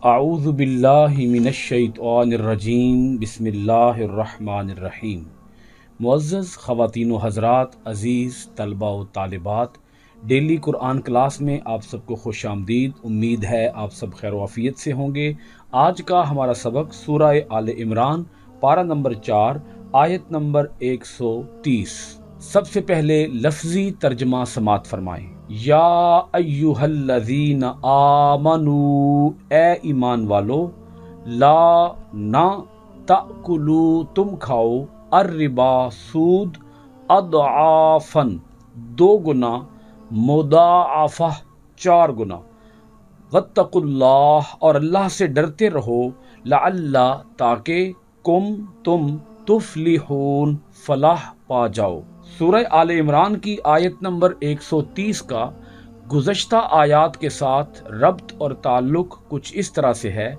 اعوذ باللہ من الشیطان الرجیم بسم اللہ الرحمن الرحیم۔ معزز خواتین و حضرات، عزیز طلباء و طالبات، ڈیلی قرآن کلاس میں آپ سب کو خوش آمدید۔ امید ہے آپ سب خیر و عافیت سے ہوں گے۔ آج کا ہمارا سبق سورہ آل عمران، پارہ نمبر 4، آیت نمبر 130۔ سب سے پہلے لفظی ترجمہ سماعت فرمائیں۔ یا ایہا الذین آمنو، اے ایمان والو، لا نہ، تأکلو تم کھاؤ، الربا سود، اضعافاً دو گنا، مضاعفہ چار گنا، واتقوا اللہ اور اللہ سے ڈرتے رہو، لعل تاکہ تم تفلحون فلاح پا جاؤ۔ سورہ آل عمران کی آیت نمبر 130 کا گزشتہ آیات کے ساتھ ربط اور تعلق کچھ اس طرح سے ہے۔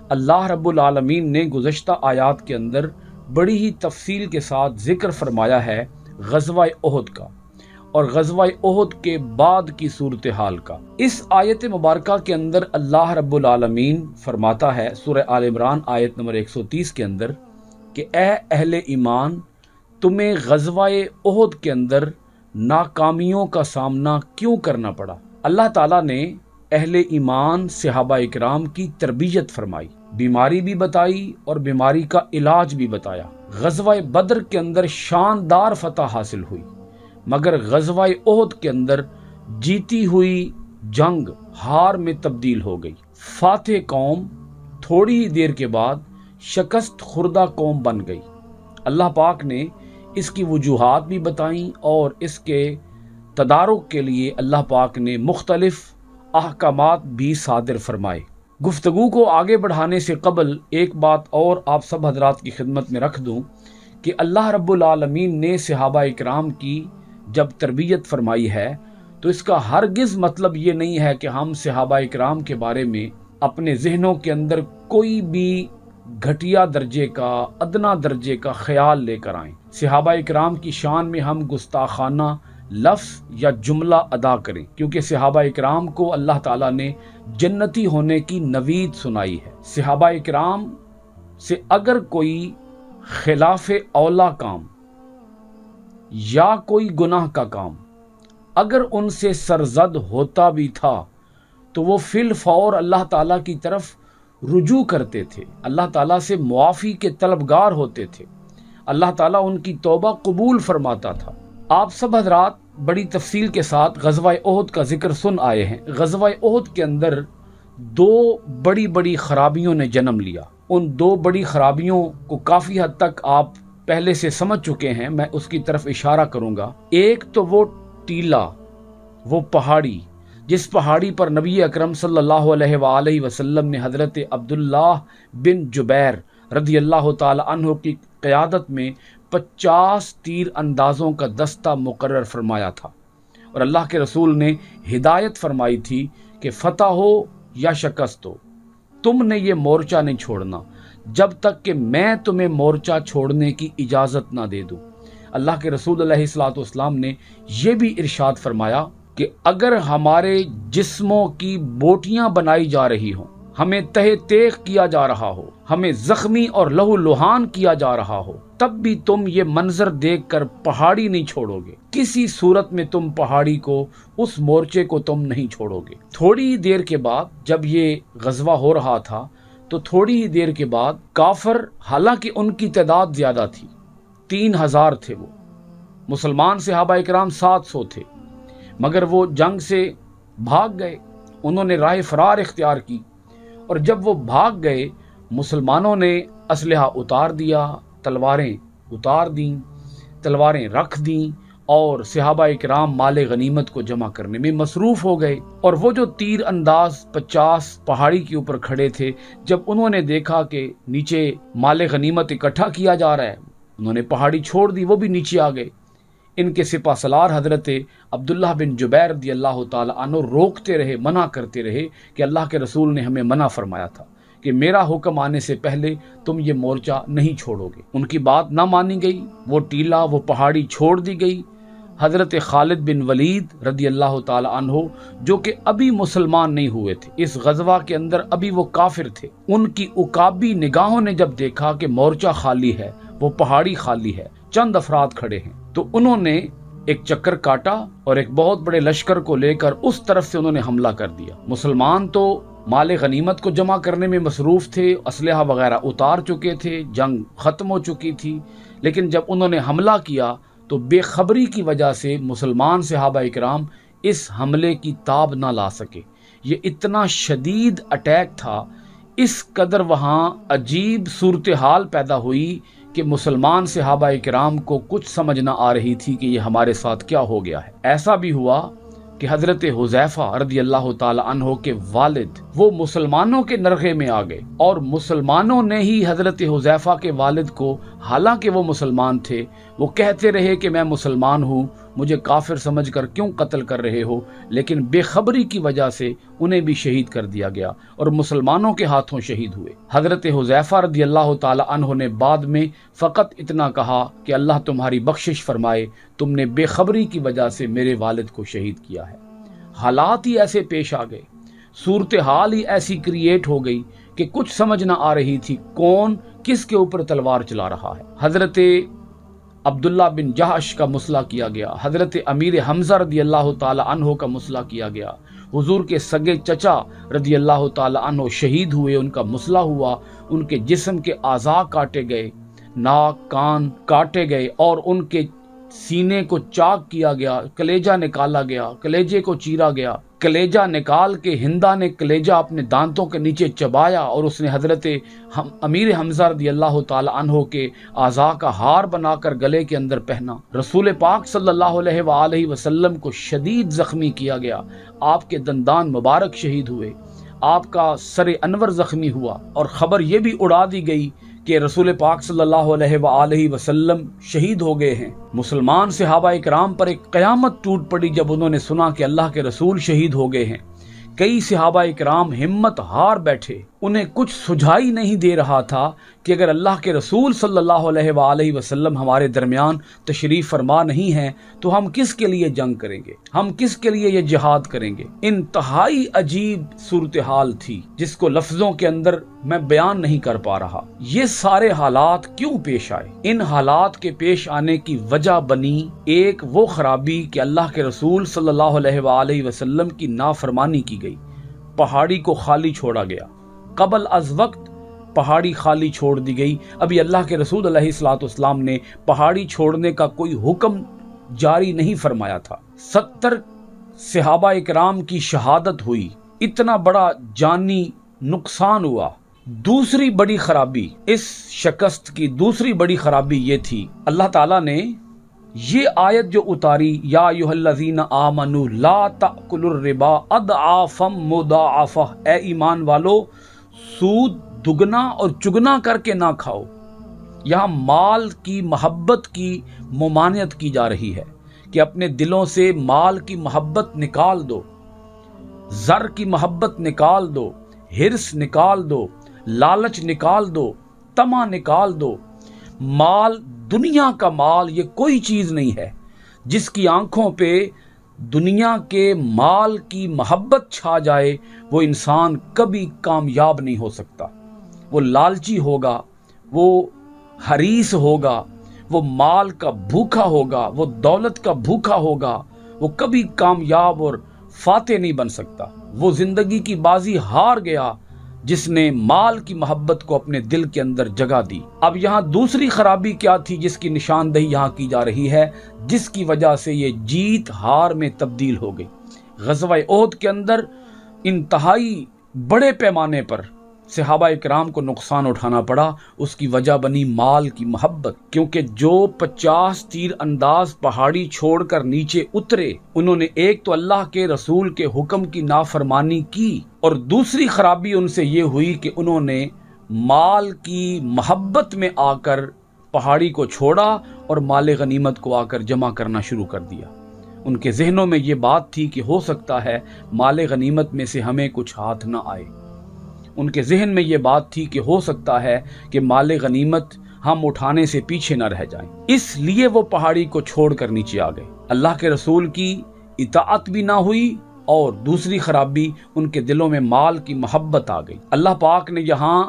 اللہ رب العالمین نے گزشتہ آیات کے اندر بڑی ہی تفصیل کے ساتھ ذکر فرمایا ہے غزوہ احد کا اور غزوہ احد کے بعد کی صورتحال کا۔ اس آیت مبارکہ کے اندر اللہ رب العالمین فرماتا ہے سورہ آل عمران آیت نمبر 130 کے اندر کہ اے اہل ایمان، تمہیں غزوہ احد کے اندر ناکامیوں کا سامنا کیوں کرنا پڑا؟ اللہ تعالیٰ نے اہل ایمان صحابہ اکرام کی تربیت فرمائی، بیماری بھی بتائی اور بیماری کا علاج بھی بتایا۔ غزوہ بدر کے اندر شاندار فتح حاصل ہوئی، مگر غزوہ احد کے اندر جیتی ہوئی جنگ ہار میں تبدیل ہو گئی۔ فاتح قوم تھوڑی ہی دیر کے بعد شکست خوردہ قوم بن گئی۔ اللہ پاک نے اس کی وجوہات بھی بتائیں اور اس کے تدارک کے لیے اللہ پاک نے مختلف احکامات بھی صادر فرمائے۔ گفتگو کو آگے بڑھانے سے قبل ایک بات اور آپ سب حضرات کی خدمت میں رکھ دوں کہ اللہ رب العالمین نے صحابہ اکرام کی جب تربیت فرمائی ہے تو اس کا ہرگز مطلب یہ نہیں ہے کہ ہم صحابہ اکرام کے بارے میں اپنے ذہنوں کے اندر کوئی بھی گھٹیا درجے کا، ادنا درجے کا خیال لے کر آئیں۔ صحابہ اکرام کی شان میں ہم گستاخانہ لفظ یا جملہ ادا کریں، کیونکہ صحابہ اکرام کو اللہ تعالیٰ نے جنتی ہونے کی نوید سنائی ہے۔ صحابہ اکرام سے اگر کوئی خلاف اولا کام یا کوئی گناہ کا کام اگر ان سے سرزد ہوتا بھی تھا تو وہ فی الفور اللہ تعالیٰ کی طرف رجوع کرتے تھے، اللہ تعالیٰ سے معافی کے طلبگار ہوتے تھے، اللہ تعالیٰ ان کی توبہ قبول فرماتا تھا۔ آپ سب حضرات بڑی تفصیل کے ساتھ غزوہ احد کا ذکر سن آئے ہیں۔ غزوہ احد کے اندر دو بڑی بڑی خرابیوں نے جنم لیا۔ ان دو بڑی خرابیوں کو کافی حد تک آپ پہلے سے سمجھ چکے ہیں، میں اس کی طرف اشارہ کروں گا۔ ایک تو وہ ٹیلا، وہ پہاڑی جس پہاڑی پر نبی اکرم صلی اللہ علیہ وآلہ وسلم نے حضرت عبداللہ بن جبیر رضی اللہ تعالی عنہ کی قیادت میں 50 تیر اندازوں کا دستہ مقرر فرمایا تھا، اور اللہ کے رسول نے ہدایت فرمائی تھی کہ فتح ہو یا شکست ہو، تم نے یہ مورچہ نہیں چھوڑنا جب تک کہ میں تمہیں مورچہ چھوڑنے کی اجازت نہ دے دوں۔ اللہ کے رسول علیہ الصلوۃ والسلام نے یہ بھی ارشاد فرمایا کہ اگر ہمارے جسموں کی بوٹیاں بنائی جا رہی ہوں، ہمیں تہہ تیغ کیا جا رہا ہو، ہمیں زخمی اور لہو لہان کیا جا رہا ہو، تب بھی تم یہ منظر دیکھ کر پہاڑی نہیں چھوڑو گے، کسی صورت میں تم پہاڑی کو، اس مورچے کو تم نہیں چھوڑو گے۔ تھوڑی ہی دیر کے بعد جب یہ غزوہ ہو رہا تھا تو تھوڑی ہی دیر کے بعد کافر، حالانکہ ان کی تعداد زیادہ تھی، 3000 تھے، وہ مسلمان صحابہ اکرام 700 تھے، مگر وہ جنگ سے بھاگ گئے، انہوں نے راہ فرار اختیار کی، اور جب وہ بھاگ گئے مسلمانوں نے اسلحہ اتار دیا، تلواریں اتار دیں، تلواریں رکھ دیں، اور صحابہ اکرام مال غنیمت کو جمع کرنے میں مصروف ہو گئے۔ اور وہ جو تیر انداز 50 پہاڑی کے اوپر کھڑے تھے، جب انہوں نے دیکھا کہ نیچے مال غنیمت اکٹھا کیا جا رہا ہے، انہوں نے پہاڑی چھوڑ دی، وہ بھی نیچے آ گئے۔ ان کے سپہ سالار حضرت عبداللہ بن جبیر رضی اللہ تعالی عنہ روکتے رہے، منع کرتے رہے کہ اللہ کے رسول نے ہمیں منع فرمایا تھا کہ میرا حکم آنے سے پہلے تم یہ مورچہ نہیں چھوڑو گے۔ ان کی بات نہ مانی گئی، وہ ٹیلا، وہ پہاڑی چھوڑ دی گئی، حضرت خالد بن ولید رضی اللہ تعالی عنہ جو کہ ابھی مسلمان نہیں ہوئے تھے، اس غزوہ کے اندر ابھی وہ کافر تھے، ان کی عقابی نگاہوں نے جب دیکھا کہ مورچہ خالی ہے، وہ پہاڑی خالی ہے، چند افراد کھڑے ہیں، تو انہوں نے ایک چکر کاٹا اور ایک بہت بڑے لشکر کو لے کر اس طرف سے انہوں نے حملہ کر دیا۔ مسلمان تو مال غنیمت کو جمع کرنے میں مصروف تھے، اسلحہ وغیرہ اتار چکے تھے، جنگ ختم ہو چکی تھی، لیکن جب انہوں نے حملہ کیا تو بے خبری کی وجہ سے مسلمان صحابہ اکرام اس حملے کی تاب نہ لا سکے۔ یہ اتنا شدید اٹیک تھا، اس قدر وہاں عجیب صورتحال پیدا ہوئی کہ مسلمان صحابہ اکرام کو کچھ سمجھ نہ آ رہی تھی کہ یہ ہمارے ساتھ کیا ہو گیا ہے۔ ایسا بھی ہوا کہ حضرت حذیفہ رضی اللہ تعالی عنہ کے والد وہ مسلمانوں کے نرغے میں آ گئے، اور مسلمانوں نے ہی حضرت حذیفہ کے والد کو، حالانکہ وہ مسلمان تھے، وہ کہتے رہے کہ میں مسلمان ہوں، مجھے کافر سمجھ کر کیوں قتل کر رہے ہو، لیکن بے خبری کی وجہ سے انہیں بھی شہید کر دیا گیا اور مسلمانوں کے ہاتھوں شہید ہوئے۔ حضرت حذیفہ رضی اللہ تعالی عنہ نے بعد میں فقط اتنا کہا کہ اللہ تمہاری بخشش فرمائے، تم نے بے خبری کی وجہ سے میرے والد کو شہید کیا ہے۔ حالات ہی ایسے پیش آ گئے، صورتحال ہی ایسی کریٹ ہو گئی کہ کچھ سمجھ نہ آ رہی تھی کون کس کے اوپر تلوار چلا رہا ہے۔ حضرت عبداللہ بن جہش کا مسئلہ کیا گیا، حضرت امیر حمزہ رضی اللہ تعالی عنہ کا مسئلہ کیا گیا، حضور کے سگے چچا رضی اللہ تعالی عنہ شہید ہوئے، ان کا مسئلہ ہوا، ان کے جسم کے اعضاء کاٹے گئے، ناک کان کاٹے گئے اور ان کے سینے کو چاک کیا گیا، کلیجہ نکالا گیا، کلیجے کو چیرا گیا، کلیجہ نکال کے ہندا نے کلیجہ اپنے دانتوں کے نیچے چبایا اور اس نے حضرت امیر حمزہ رضی اللہ تعالی عنہ کے اعضاء کا ہار بنا کر گلے کے اندر پہنا۔ رسول پاک صلی اللہ علیہ وآلہ وسلم کو شدید زخمی کیا گیا، آپ کے دندان مبارک شہید ہوئے، آپ کا سر انور زخمی ہوا، اور خبر یہ بھی اڑا دی گئی کہ رسول پاک صلی اللہ علیہ وآلہ وسلم شہید ہو گئے ہیں۔ مسلمان صحابہ اکرام پر ایک قیامت ٹوٹ پڑی جب انہوں نے سنا کہ اللہ کے رسول شہید ہو گئے ہیں۔ کئی صحابہ اکرام ہمت ہار بیٹھے، انہیں کچھ سجھائی نہیں دے رہا تھا کہ اگر اللہ کے رسول صلی اللہ علیہ وآلہ وسلم ہمارے درمیان تشریف فرما نہیں ہیں تو ہم کس کے لیے جنگ کریں گے، ہم کس کے لیے یہ جہاد کریں گے۔ انتہائی عجیب صورتحال تھی جس کو لفظوں کے اندر میں بیان نہیں کر پا رہا۔ یہ سارے حالات کیوں پیش آئے؟ ان حالات کے پیش آنے کی وجہ بنی ایک وہ خرابی کہ اللہ کے رسول صلی اللہ علیہ وآلہ وسلم کی نافرمانی کی گئی، پہاڑی کو خالی چھوڑا گیا، قبل از وقت پہاڑی خالی چھوڑ دی گئی۔ ابھی اللہ کے رسول علیہ الصلوۃ والسلام نے پہاڑی چھوڑنے کا کوئی حکم جاری نہیں فرمایا تھا۔ 70 صحابہ اکرام کی شہادت ہوئی، اتنا بڑا جانی نقصان ہوا۔ دوسری بڑی خرابی، اس شکست کی دوسری بڑی خرابی یہ تھی، اللہ تعالیٰ نے یہ آیت جو اتاری، یا ایھا الذین آمنوا لا تأکلوا الربا اضعافا مضاعفہ، اے ایمان والو سود دگنا اور چگنا کر کے نہ کھاؤ۔ یہاں مال کی محبت کی ممانعت کی جا رہی ہے کہ اپنے دلوں سے مال کی محبت نکال دو، زر کی محبت نکال دو، ہرس نکال دو، لالچ نکال دو، طمع نکال دو۔ مال، دنیا کا مال، یہ کوئی چیز نہیں ہے جس کی آنکھوں پہ دنیا کے مال کی محبت چھا جائے وہ انسان کبھی کامیاب نہیں ہو سکتا۔ وہ لالچی ہوگا، وہ حریص ہوگا، وہ مال کا بھوکا ہوگا، وہ دولت کا بھوکا ہوگا، وہ کبھی کامیاب اور فاتح نہیں بن سکتا۔ وہ زندگی کی بازی ہار گیا جس نے مال کی محبت کو اپنے دل کے اندر جگہ دی۔ اب یہاں دوسری خرابی کیا تھی جس کی نشاندہی یہاں کی جا رہی ہے، جس کی وجہ سے یہ جیت ہار میں تبدیل ہو گئی۔ غزوہ احد کے اندر انتہائی بڑے پیمانے پر صحابہ اکرام کو نقصان اٹھانا پڑا، اس کی وجہ بنی مال کی محبت، کیونکہ جو 50 تیر انداز پہاڑی چھوڑ کر نیچے اترے، انہوں نے ایک تو اللہ کے رسول کے حکم کی نافرمانی کی، اور دوسری خرابی ان سے یہ ہوئی کہ انہوں نے مال کی محبت میں آ کر پہاڑی کو چھوڑا اور مال غنیمت کو آ کر جمع کرنا شروع کر دیا۔ ان کے ذہنوں میں یہ بات تھی کہ ہو سکتا ہے مال غنیمت میں سے ہمیں کچھ ہاتھ نہ آئے، ان کے ذہن میں یہ بات تھی کہ ہو سکتا ہے کہ مال غنیمت ہم اٹھانے سے پیچھے نہ رہ جائیں۔ اس لیے وہ پہاڑی کو چھوڑ کر نیچے آ گئے۔ اللہ کے رسول کی اطاعت بھی نہ ہوئی اور دوسری خرابی ان کے دلوں میں مال کی محبت آ گئی۔ اللہ پاک نے یہاں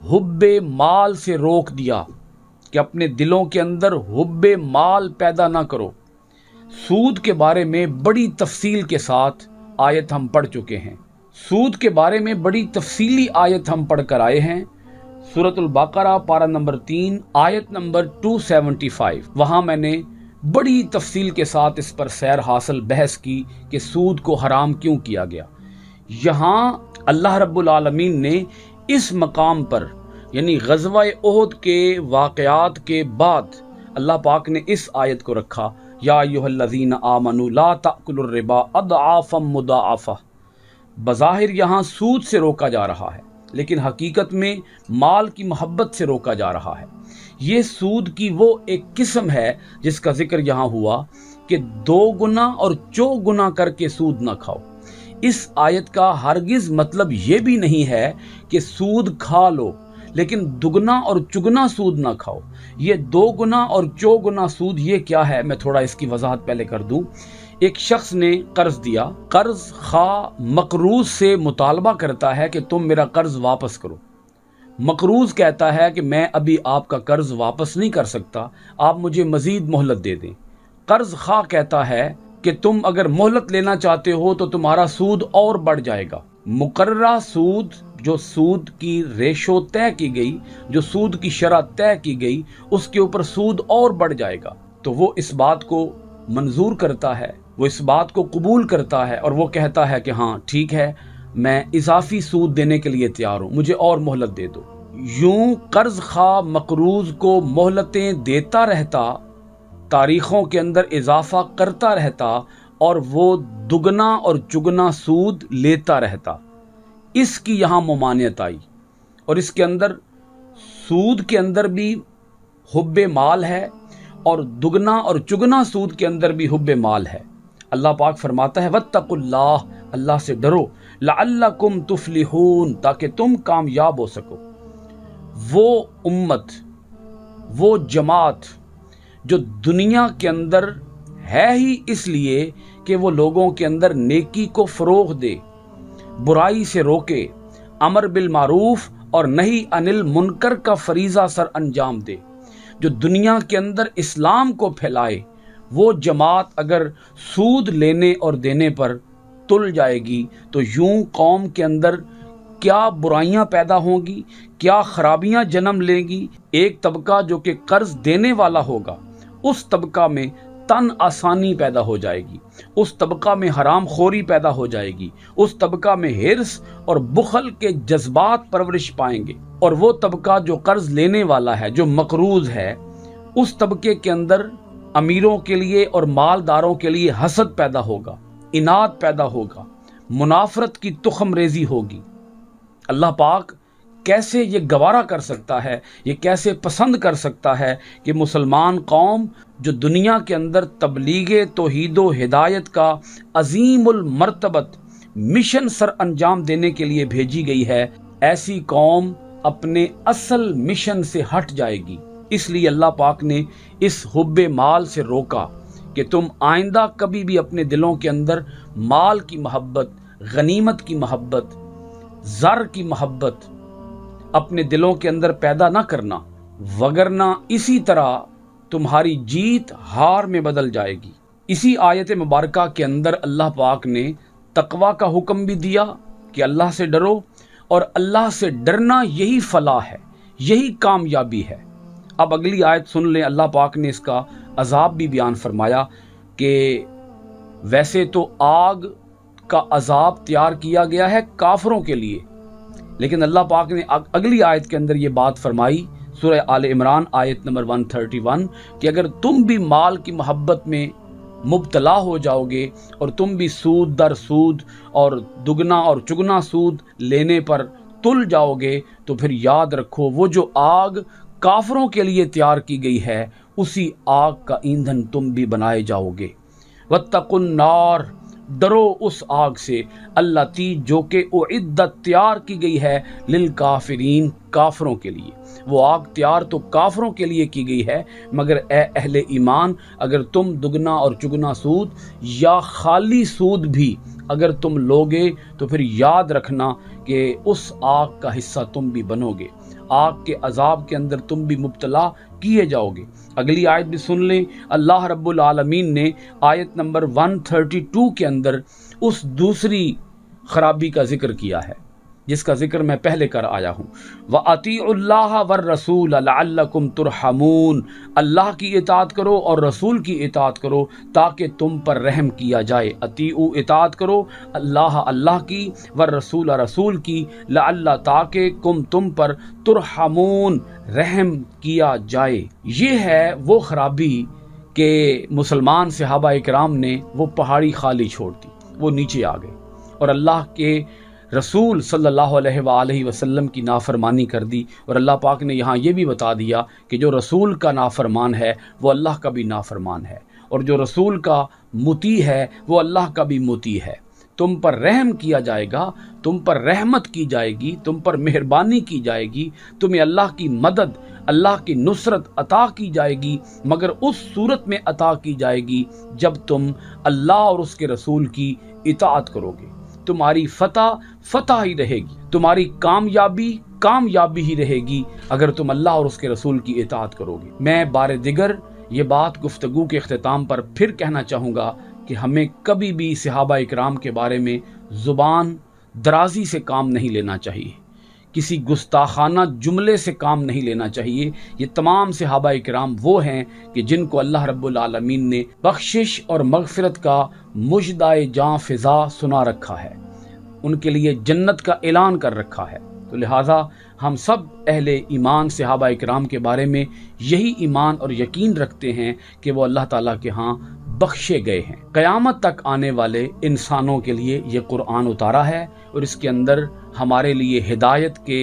حب مال سے روک دیا کہ اپنے دلوں کے اندر حب مال پیدا نہ کرو۔ سود کے بارے میں بڑی تفصیل کے ساتھ آیت ہم پڑھ چکے ہیں۔ سود کے بارے میں بڑی تفصیلی آیت ہم پڑھ کر آئے ہیں، سورۃ البقرہ پارہ نمبر 3 آیت نمبر 275۔ وہاں میں نے بڑی تفصیل کے ساتھ اس پر سیر حاصل بحث کی کہ سود کو حرام کیوں کیا گیا۔ یہاں اللہ رب العالمین نے اس مقام پر یعنی غزوہ احد کے واقعات کے بعد اللہ پاک نے اس آیت کو رکھا، یا ایھا الذین آمنوا لا تأکلوا الربا اضعافا مضاعفہ۔ بظاہر یہاں سود سے روکا جا رہا ہے، لیکن حقیقت میں مال کی محبت سے روکا جا رہا ہے۔ یہ سود کی وہ ایک قسم ہے جس کا ذکر یہاں ہوا کہ 2 گنا اور 4 گنا کر کے سود نہ کھاؤ۔ اس آیت کا ہرگز مطلب یہ بھی نہیں ہے کہ سود کھا لو لیکن دگنا اور چگنا سود نہ کھاؤ۔ یہ 2 گنا اور 4 گنا سود یہ کیا ہے، میں تھوڑا اس کی وضاحت پہلے کر دوں۔ ایک شخص نے قرض دیا، قرض خواہ مقروض سے مطالبہ کرتا ہے کہ تم میرا قرض واپس کرو۔ مقروض کہتا ہے کہ میں ابھی آپ کا قرض واپس نہیں کر سکتا، آپ مجھے مزید مہلت دے دیں۔ قرض خواہ کہتا ہے کہ تم اگر مہلت لینا چاہتے ہو تو تمہارا سود اور بڑھ جائے گا۔ مقررہ سود، جو سود کی ریشو طے کی گئی، جو سود کی شرح طے کی گئی، اس کے اوپر سود اور بڑھ جائے گا۔ تو وہ اس بات کو منظور کرتا ہے، وہ اس بات کو قبول کرتا ہے اور وہ کہتا ہے کہ ہاں ٹھیک ہے، میں اضافی سود دینے کے لیے تیار ہوں، مجھے اور مہلت دے دو۔ یوں قرض خواہ مقروض کو مہلتیں دیتا رہتا، تاریخوں کے اندر اضافہ کرتا رہتا اور وہ دگنا اور چگنا سود لیتا رہتا۔ اس کی یہاں ممانعت آئی، اور اس کے اندر سود کے اندر بھی حب مال ہے اور دگنا اور چگنا سود کے اندر بھی حب مال ہے۔ اللہ پاک فرماتا ہے واتقوا اللہ، اللہ سے ڈرو، لعلکم تفلحون، تاکہ تم کامیاب ہو سکو۔ وہ امت، وہ جماعت جو دنیا کے اندر ہے ہی اس لیے کہ وہ لوگوں کے اندر نیکی کو فروغ دے، برائی سے روکے، امر بالمعروف اور نہی عن المنکر کا فریضہ سر انجام دے، جو دنیا کے اندر اسلام کو پھیلائے، وہ جماعت اگر سود لینے اور دینے پر تل جائے گی تو یوں قوم کے اندر کیا برائیاں پیدا ہوں گی، کیا خرابیاں جنم لیں گی۔ ایک طبقہ جو کہ قرض دینے والا ہوگا، اس طبقہ میں تن آسانی پیدا ہو جائے گی، اس طبقہ میں حرام خوری پیدا ہو جائے گی، اس طبقہ میں حرص اور بخل کے جذبات پرورش پائیں گے، اور وہ طبقہ جو قرض لینے والا ہے، جو مقروض ہے، اس طبقے کے اندر امیروں کے لیے اور مالداروں کے لیے حسد پیدا ہوگا، اناد پیدا ہوگا، منافرت کی تخم ریزی ہوگی۔ اللہ پاک کیسے یہ گوارا کر سکتا ہے، یہ کیسے پسند کر سکتا ہے کہ مسلمان قوم جو دنیا کے اندر تبلیغ توحید و ہدایت کا عظیم المرتبت مشن سر انجام دینے کے لیے بھیجی گئی ہے، ایسی قوم اپنے اصل مشن سے ہٹ جائے گی۔ اس لیے اللہ پاک نے اس حب مال سے روکا کہ تم آئندہ کبھی بھی اپنے دلوں کے اندر مال کی محبت، غنیمت کی محبت، زر کی محبت اپنے دلوں کے اندر پیدا نہ کرنا، وگرنہ اسی طرح تمہاری جیت ہار میں بدل جائے گی۔ اسی آیت مبارکہ کے اندر اللہ پاک نے تقوی کا حکم بھی دیا کہ اللہ سے ڈرو، اور اللہ سے ڈرنا یہی فلاح ہے، یہی کامیابی ہے۔ اب اگلی آیت سن لیں، اللہ پاک نے اس کا عذاب بھی بیان فرمایا کہ ویسے تو آگ کا عذاب تیار کیا گیا ہے کافروں کے لیے، لیکن اللہ پاک نے اگلی آیت کے اندر یہ بات فرمائی، سورہ آل عمران آیت نمبر 131، کہ اگر تم بھی مال کی محبت میں مبتلا ہو جاؤ گے اور تم بھی سود در سود اور دگنا اور چگنا سود لینے پر تل جاؤ گے تو پھر یاد رکھو وہ جو آگ کافروں کے لیے تیار کی گئی ہے، اسی آگ کا ایندھن تم بھی بنائے جاؤ گے۔ واتقوا النار، ڈرو اس آگ سے التی جو کہ اعدت تیار کی گئی ہے للکافرین کافروں کے لیے. وہ آگ تیار تو کافروں کے لیے کی گئی ہے، مگر اے اہل ایمان اگر تم دگنا اور چگنا سود یا خالی سود بھی اگر تم لوگے تو پھر یاد رکھنا کہ اس آگ کا حصہ تم بھی بنو گے، آگ کے عذاب کے اندر تم بھی مبتلا کیے جاؤ گے. اگلی آیت بھی سن لیں. اللہ رب العالمین نے آیت نمبر 132 کے اندر اس دوسری خرابی کا ذکر کیا ہے جس کا ذکر میں پہلے کر آیا ہوں. وَأَطِيعُوا اللَّهَ وَالرَّسُولَ لَعَلَّكُمْ تُرْحَمُونَ. اللہ کی اطاعت کرو اور رسول کی اطاعت کرو تاکہ تم پر رحم کیا جائے. اطیعوا اطاعت کرو اللہ کی، والرسول رسول کی، لعل تاکہ تم پر ترحمون رحم کیا جائے. یہ ہے وہ خرابی کہ مسلمان صحابہ اکرام نے وہ پہاڑی خالی چھوڑ دی، وہ نیچے آ گئے اور اللہ کے رسول صلی اللہ علیہ وآلہ وسلم کی نافرمانی کر دی. اور اللہ پاک نے یہاں یہ بھی بتا دیا کہ جو رسول کا نافرمان ہے وہ اللہ کا بھی نافرمان ہے، اور جو رسول کا مطیع ہے وہ اللہ کا بھی مطیع ہے. تم پر رحم کیا جائے گا، تم پر رحمت کی جائے گی، تم پر مہربانی کی جائے گی، تمہیں اللہ کی مدد، اللہ کی نصرت عطا کی جائے گی، مگر اس صورت میں عطا کی جائے گی جب تم اللہ اور اس کے رسول کی اطاعت کرو گے. تمہاری فتح ہی رہے گی، تمہاری کامیابی ہی رہے گی اگر تم اللہ اور اس کے رسول کی اطاعت کرو گے. میں بار دیگر یہ بات گفتگو کے اختتام پر پھر کہنا چاہوں گا کہ ہمیں کبھی بھی صحابہ اکرام کے بارے میں زبان درازی سے کام نہیں لینا چاہیے، کسی گستاخانہ جملے سے کام نہیں لینا چاہیے. یہ تمام صحابہ اکرام وہ ہیں کہ جن کو اللہ رب العالمین نے بخشش اور مغفرت کا مژدہ جاں فضا سنا رکھا ہے، ان کے لیے جنت کا اعلان کر رکھا ہے. تو لہٰذا ہم سب اہل ایمان صحابہ اکرام کے بارے میں یہی ایمان اور یقین رکھتے ہیں کہ وہ اللہ تعالیٰ کے ہاں بخشے گئے ہیں. قیامت تک آنے والے انسانوں کے لیے یہ قرآن اتارا ہے، اور اس کے اندر ہمارے لیے ہدایت کے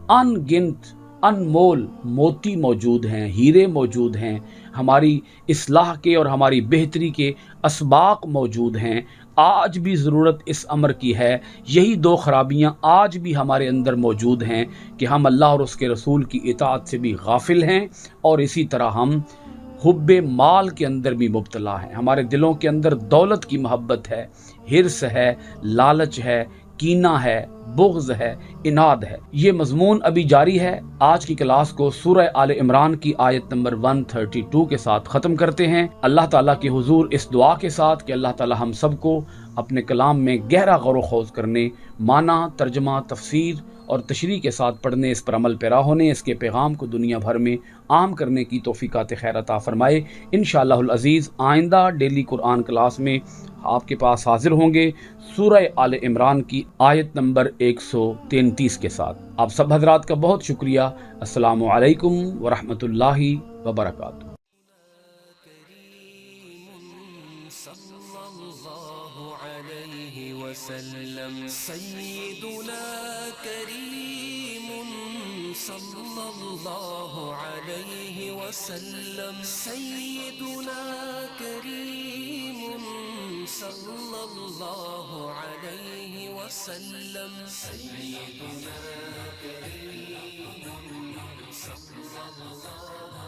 ان گنت انمول موتی موجود ہیں، ہیرے موجود ہیں، ہماری اصلاح کے اور ہماری بہتری کے اسباق موجود ہیں. آج بھی ضرورت اس امر کی ہے. یہی دو خرابیاں آج بھی ہمارے اندر موجود ہیں کہ ہم اللہ اور اس کے رسول کی اطاعت سے بھی غافل ہیں، اور اسی طرح ہم حب مال کے اندر بھی مبتلا ہیں. ہمارے دلوں کے اندر دولت کی محبت ہے، حرص ہے، لالچ ہے، کینہ ہے، بغض ہے، اناد ہے. یہ مضمون ابھی جاری ہے. آج کی کلاس کو سورہ آل عمران کی آیت نمبر 132 کے ساتھ ختم کرتے ہیں. اللہ تعالیٰ کے حضور اس دعا کے ساتھ کہ اللہ تعالیٰ ہم سب کو اپنے کلام میں گہرا غور و خوض کرنے، معنی، ترجمہ، تفسیر اور تشریح کے ساتھ پڑھنے، اس پر عمل پیرا ہونے، اس کے پیغام کو دنیا بھر میں عام کرنے کی توفیقات خیر عطا فرمائے. انشاءاللہ العزیز آئندہ ڈیلی قرآن کلاس میں آپ کے پاس حاضر ہوں گے سورہ آل عمران کی آیت نمبر 133 کے ساتھ. آپ سب حضرات کا بہت شکریہ. السلام علیکم ورحمۃ اللہ وبرکاتہ. سيدنا كريم صلى الله عليه وسلم. سيدنا كريم صلى الله عليه وسلم. سيدنا كريم صلى الله